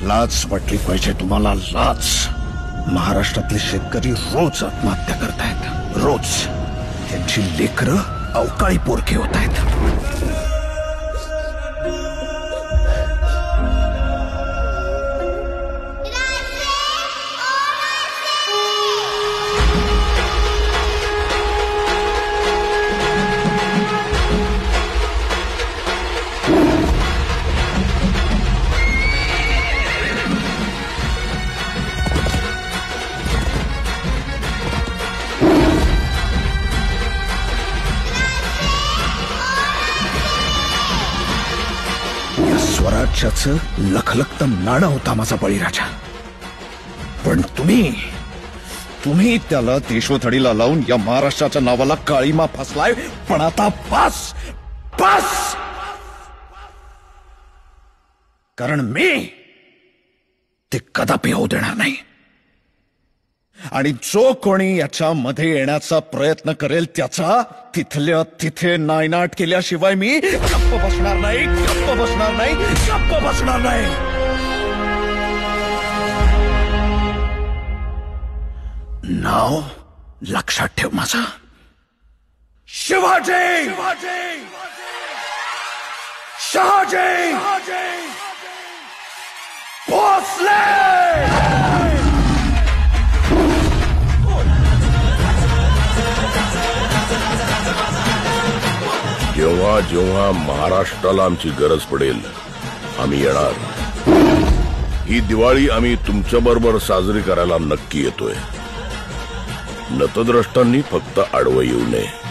लाज वाटली पाहिजे तुम्हाला, लाज. महाराष्ट्रातले शेतकरी रोज आत्महत्या करतायत, रोज. त्यांची लेकरं अवकाळी पोरके होत आहेत. स्वराज्याचं लखलखतं नाणं होता माझा बळीराजा. पण तुम्ही त्याला देशोधडीला लावून या महाराष्ट्राच्या नावाला काळीमा फासलाय. पण आता बस बस, कारण मी ते कदापि होऊ देणार नाही. आणि जो कोणी याच्यामध्ये येण्याचा प्रयत्न करेल त्याचा तिथल्या तिथे नायनाट केल्याशिवाय मी गप्प बसणार नाही, गप्प बसणार नाही, गप्प बसणार नाही. नाव लक्षात ठेव माझं, शिवाजी. शहाजी भोसले. जेव्हा जेव्हा महाराष्ट्राला आमची गरज पडेल आम्ही येणार. ही दिवाळी आम्ही तुमच्याबरोबर साजरी करायला नक्की येतोय. नतद्रष्टांनी फक्त आडवं येऊ नये.